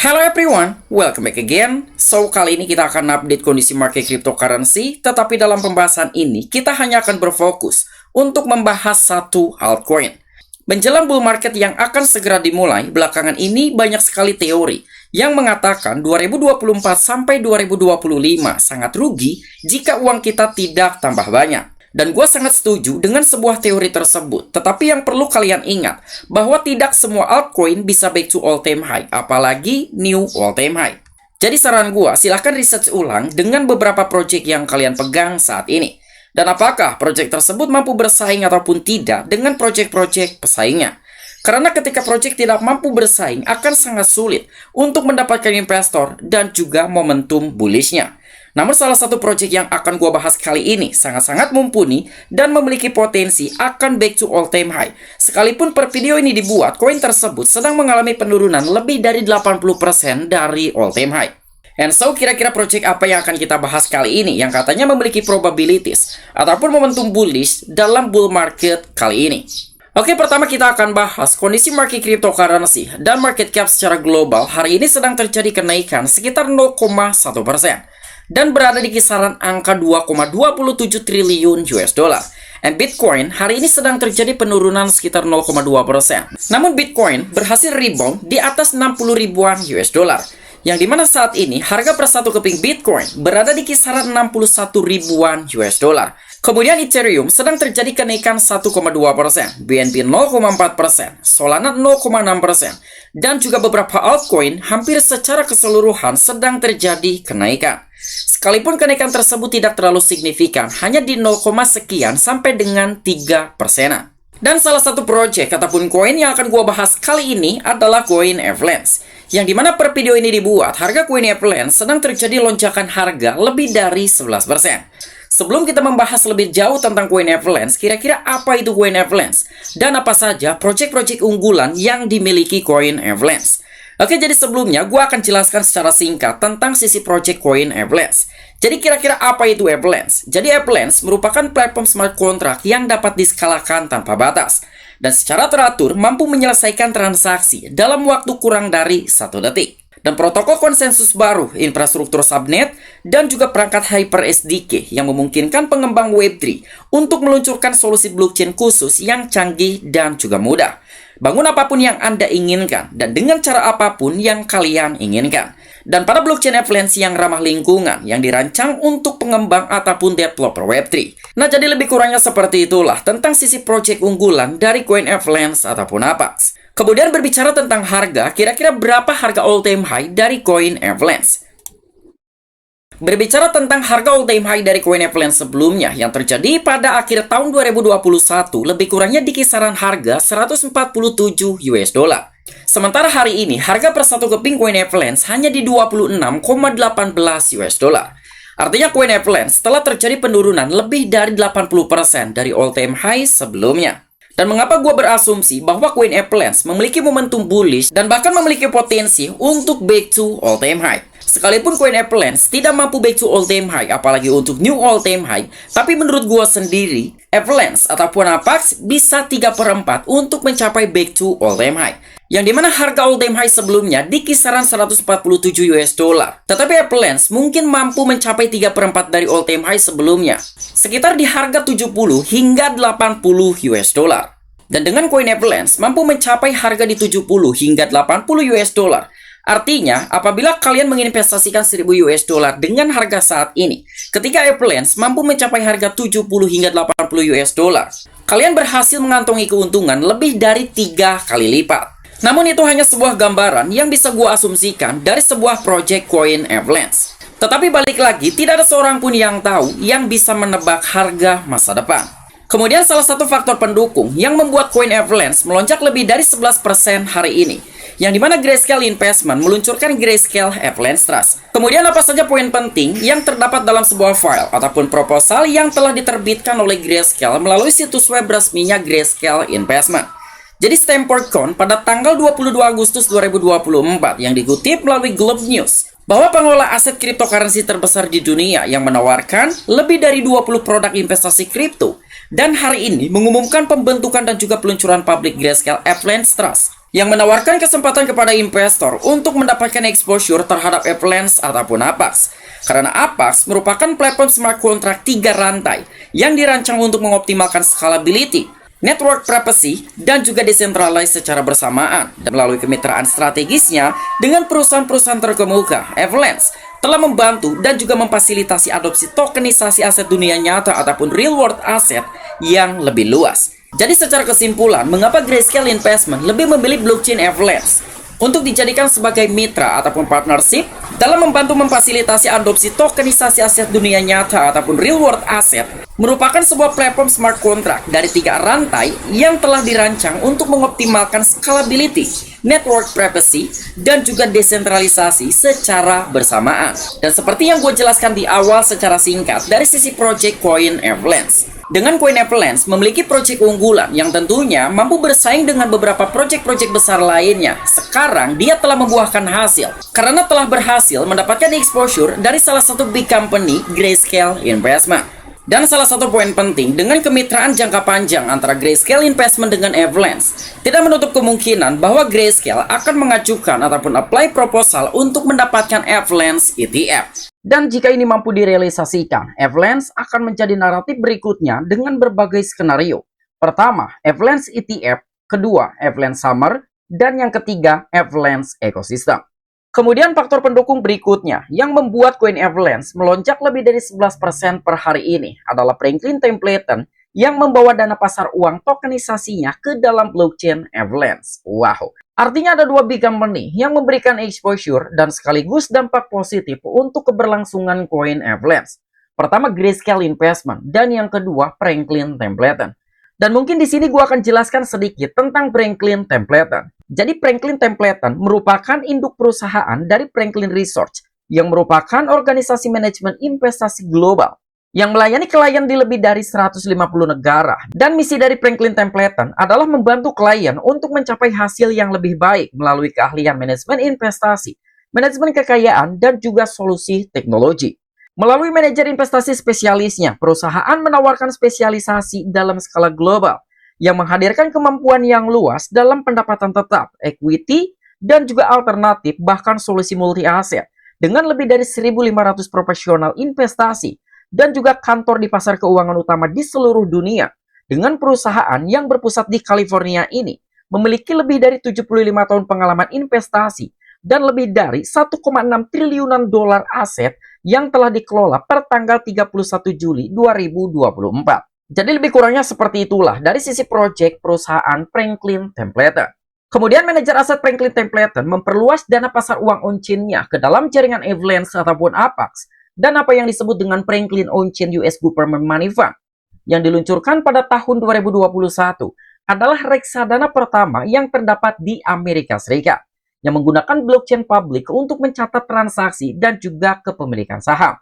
Hello everyone, welcome back again. So, kali ini kita akan update kondisi market cryptocurrency, tetapi dalam pembahasan ini kita hanya akan berfokus untuk membahas satu altcoin. Menjelang bull market yang akan segera dimulai, belakangan ini banyak sekali teori yang mengatakan 2024 sampai 2025 sangat rugi jika uang kita tidak tambah banyak. Dan gue sangat setuju dengan sebuah teori tersebut. Tetapi yang perlu kalian ingat, bahwa tidak semua altcoin bisa back to all-time high, apalagi new all-time high. Jadi saran gue, silahkan research ulang dengan beberapa project yang kalian pegang saat ini. Dan apakah project tersebut mampu bersaing ataupun tidak dengan project-project pesaingnya. Karena ketika project tidak mampu bersaing, akan sangat sulit untuk mendapatkan investor dan juga momentum bullishnya. Namun salah satu project yang akan gua bahas kali ini sangat-sangat mumpuni dan memiliki potensi akan back to all time high. Sekalipun per video ini dibuat, koin tersebut sedang mengalami penurunan lebih dari 80% dari all time high. And so, kira-kira project apa yang akan kita bahas kali ini yang katanya memiliki probabilities ataupun momentum bullish dalam bull market kali ini? Oke, pertama kita akan bahas kondisi market cryptocurrency dan market cap secara global hari ini sedang terjadi kenaikan sekitar 0,1%. Dan berada di kisaran angka 2,27 triliun US dollar. And Bitcoin hari ini sedang terjadi penurunan sekitar 0,2%. Namun Bitcoin berhasil rebound di atas 60 ribuan US dollar. Yang dimana saat ini harga per satu keping Bitcoin berada di kisaran 61 ribuan US dollar. Kemudian Ethereum sedang terjadi kenaikan 1,2%, BNB 0,4%, Solana 0,6%, dan juga beberapa altcoin hampir secara keseluruhan sedang terjadi kenaikan. Sekalipun kenaikan tersebut tidak terlalu signifikan, hanya di 0, sekian sampai dengan 3%. Dan salah satu project ataupun koin yang akan gua bahas kali ini adalah koin Avalanche. Yang dimana per video ini dibuat, harga koin Avalanche sedang terjadi lonjakan harga lebih dari 11%. Sebelum kita membahas lebih jauh tentang koin Avalanche, kira-kira apa itu koin Avalanche? Dan apa saja project-project unggulan yang dimiliki koin Avalanche? Oke, jadi sebelumnya gue akan jelaskan secara singkat tentang sisi project koin Avalanche. Jadi kira-kira apa itu Avalanche? Jadi Avalanche merupakan platform smart contract yang dapat diskalakan tanpa batas. Dan secara teratur mampu menyelesaikan transaksi dalam waktu kurang dari 1 detik. Dan protokol konsensus baru, infrastruktur subnet, dan juga perangkat Hyper SDK yang memungkinkan pengembang Web3 untuk meluncurkan solusi blockchain khusus yang canggih dan juga mudah. Bangun apapun yang Anda inginkan, dan dengan cara apapun yang kalian inginkan. Dan pada blockchain Avalanche yang ramah lingkungan, yang dirancang untuk pengembang ataupun developer Web3. Nah, jadi lebih kurangnya seperti itulah tentang sisi project unggulan dari koin Avalanche ataupun APAX. Kemudian berbicara tentang harga, kira-kira berapa harga all-time high dari koin Avalanche? Berbicara tentang harga all-time high dari koin Avalanche sebelumnya yang terjadi pada akhir tahun 2021, lebih kurangnya di kisaran harga 147 US dollar. Sementara hari ini, harga per satu keping koin Avalanche hanya di 26,18 US dollar. Artinya koin Avalanche telah terjadi penurunan lebih dari 80% dari all-time high sebelumnya. Dan mengapa gue berasumsi bahwa koin Avalanche memiliki momentum bullish dan bahkan memiliki potensi untuk back to all-time high. Sekalipun koin Avalanche tidak mampu back to all-time high, apalagi untuk new all-time high, tapi menurut gue sendiri, Avalanche ataupun APAX bisa 3/4 untuk mencapai back to all-time high. Yang dimana harga all-time high sebelumnya di kisaran 147 US dollar. Tetapi Avalanche mungkin mampu mencapai 3/4 dari all-time high sebelumnya, sekitar di harga 70 hingga 80 US dollar. Dan dengan koin Avalanche mampu mencapai harga di 70 hingga 80 US dollar. Artinya, apabila kalian menginvestasikan 1000 US dollar dengan harga saat ini, ketika Avalanche mampu mencapai harga 70 hingga 80 US dollar, kalian berhasil mengantongi keuntungan lebih dari 3 kali lipat. Namun itu hanya sebuah gambaran yang bisa gua asumsikan dari sebuah project koin Avalanche. Tetapi balik lagi, tidak ada seorang pun yang tahu yang bisa menebak harga masa depan. Kemudian salah satu faktor pendukung yang membuat koin Avalanche melonjak lebih dari 11% hari ini, yang dimana Grayscale Investment meluncurkan Grayscale Avalanche Trust. Kemudian apa saja poin penting yang terdapat dalam sebuah file ataupun proposal yang telah diterbitkan oleh Grayscale melalui situs web resminya Grayscale Investment. Jadi Stamford pada tanggal 22 Agustus 2024 yang dikutip melalui Globe News bahwa pengelola aset cryptocurrency terbesar di dunia yang menawarkan lebih dari 20 produk investasi kripto dan hari ini mengumumkan pembentukan dan juga peluncuran public Grayscale Avalanche Trust yang menawarkan kesempatan kepada investor untuk mendapatkan exposure terhadap Avalanche ataupun Apax. Karena Apax merupakan platform smart contract 3 rantai yang dirancang untuk mengoptimalkan scalability, network privacy, dan juga decentralized secara bersamaan. Dan melalui kemitraan strategisnya dengan perusahaan-perusahaan terkemuka, Avalanche telah membantu dan juga memfasilitasi adopsi tokenisasi aset dunia nyata ataupun real world asset yang lebih luas. Jadi secara kesimpulan, mengapa Grayscale Investment lebih memilih blockchain Avalanche untuk dijadikan sebagai mitra ataupun partnership dalam membantu memfasilitasi adopsi tokenisasi aset dunia nyata ataupun real world asset, merupakan sebuah platform smart contract dari 3 rantai yang telah dirancang untuk mengoptimalkan scalability, network privacy, dan juga desentralisasi secara bersamaan. Dan seperti yang gue jelaskan di awal secara singkat dari sisi project Coin Avalanche. Dengan Coin Avalanche memiliki proyek unggulan yang tentunya mampu bersaing dengan beberapa proyek-proyek besar lainnya. Sekarang dia telah membuahkan hasil karena telah berhasil mendapatkan exposure dari salah satu big company, Grayscale Investment. Dan salah satu poin penting dengan kemitraan jangka panjang antara Grayscale Investment dengan Avalanche, tidak menutup kemungkinan bahwa Grayscale akan mengajukan ataupun apply proposal untuk mendapatkan Avalanche ETF. Dan jika ini mampu direalisasikan, Avalanche akan menjadi naratif berikutnya dengan berbagai skenario. Pertama, Avalanche ETF, kedua, Avalanche Summer, dan yang ketiga, Avalanche Ecosystem. Kemudian faktor pendukung berikutnya yang membuat Coin Avalanche melonjak lebih dari 11% per hari ini adalah Franklin Templeton yang membawa dana pasar uang tokenisasinya ke dalam blockchain Avalanche. Wow. Artinya ada 2 big company yang memberikan exposure dan sekaligus dampak positif untuk keberlangsungan Coin Avalanche. Pertama Grayscale Investment dan yang kedua Franklin Templeton. Dan mungkin di sini gue akan jelaskan sedikit tentang Franklin Templeton. Jadi Franklin Templeton merupakan induk perusahaan dari Franklin Research yang merupakan organisasi manajemen investasi global yang melayani klien di lebih dari 150 negara. Dan misi dari Franklin Templeton adalah membantu klien untuk mencapai hasil yang lebih baik melalui keahlian manajemen investasi, manajemen kekayaan, dan juga solusi teknologi. Melalui manajer investasi spesialisnya, perusahaan menawarkan spesialisasi dalam skala global yang menghadirkan kemampuan yang luas dalam pendapatan tetap, equity, dan juga alternatif bahkan solusi multi-aset dengan lebih dari 1.500 profesional investasi dan juga kantor di pasar keuangan utama di seluruh dunia. Dengan perusahaan yang berpusat di California ini memiliki lebih dari 75 tahun pengalaman investasi dan lebih dari 1,6 triliunan dolar aset yang telah dikelola per tanggal 31 Juli 2024. Jadi lebih kurangnya seperti itulah dari sisi proyek perusahaan Franklin Templeton. Kemudian manajer aset Franklin Templeton memperluas dana pasar uang on-chain-nya ke dalam jaringan Avalanche ataupun Apax dan apa yang disebut dengan Franklin On-Chain US Government Money Fund yang diluncurkan pada tahun 2021 adalah reksadana pertama yang terdapat di Amerika Serikat yang menggunakan blockchain publik untuk mencatat transaksi dan juga kepemilikan saham.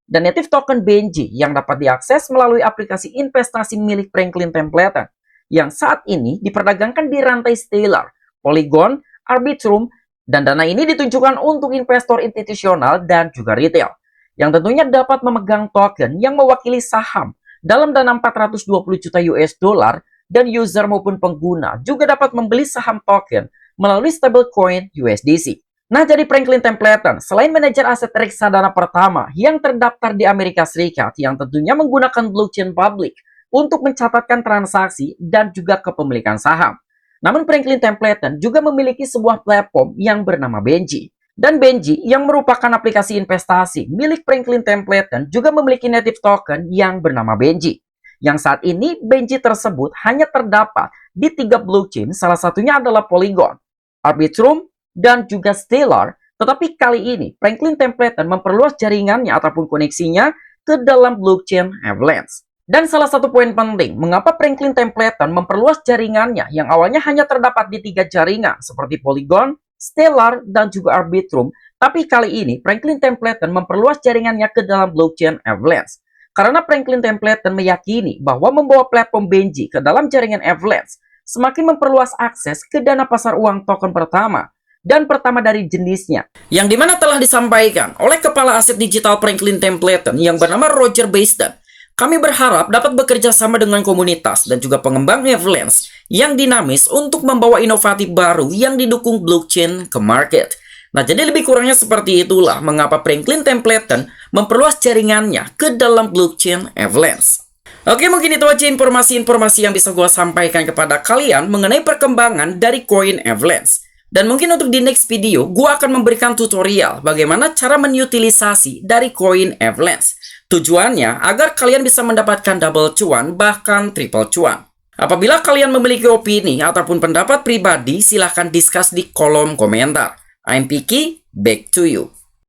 Dan native token BNG yang dapat diakses melalui aplikasi investasi milik Franklin Templeton yang saat ini diperdagangkan di rantai Stellar, Polygon, Arbitrum, dan dana ini ditunjukkan untuk investor institusional dan juga retail yang tentunya dapat memegang token yang mewakili saham dalam dana 420 juta US dollar dan user maupun pengguna juga dapat membeli saham token melalui stablecoin USDC. Nah, jadi Franklin Templeton, selain manajer aset reksadana pertama yang terdaftar di Amerika Serikat yang tentunya menggunakan blockchain publik untuk mencatatkan transaksi dan juga kepemilikan saham. Namun Franklin Templeton juga memiliki sebuah platform yang bernama Benji. Dan Benji yang merupakan aplikasi investasi milik Franklin Templeton juga memiliki native token yang bernama Benji. Yang saat ini Benji tersebut hanya terdapat di 3 blockchain, salah satunya adalah Polygon, Arbitrum, dan juga Stellar, tetapi kali ini Franklin Templeton memperluas jaringannya ataupun koneksinya ke dalam blockchain Avalanche. Dan salah satu poin penting, mengapa Franklin Templeton memperluas jaringannya yang awalnya hanya terdapat di 3 jaringan seperti Polygon, Stellar, dan juga Arbitrum, tapi kali ini Franklin Templeton memperluas jaringannya ke dalam blockchain Avalanche. Karena Franklin Templeton meyakini bahwa membawa platform Benji ke dalam jaringan Avalanche semakin memperluas akses ke dana pasar uang token pertama dan pertama dari jenisnya, yang dimana telah disampaikan oleh kepala aset digital Franklin Templeton yang bernama Roger Baisden Kami berharap dapat bekerja sama dengan komunitas dan juga pengembang Avalanche yang dinamis untuk membawa inovatif baru yang didukung blockchain ke market. Nah, jadi lebih kurangnya seperti itulah mengapa Franklin Templeton memperluas jaringannya ke dalam blockchain Avalanche. Oke, mungkin itu aja informasi-informasi yang bisa gue sampaikan kepada kalian mengenai perkembangan dari koin Avalanche. Dan mungkin untuk di next video, gue akan memberikan tutorial bagaimana cara menutilisasi dari koin Avalanche. Tujuannya agar kalian bisa mendapatkan double cuan, bahkan triple cuan. Apabila kalian memiliki opini ataupun pendapat pribadi, silahkan discuss di kolom komentar. I'm Piki, back to you.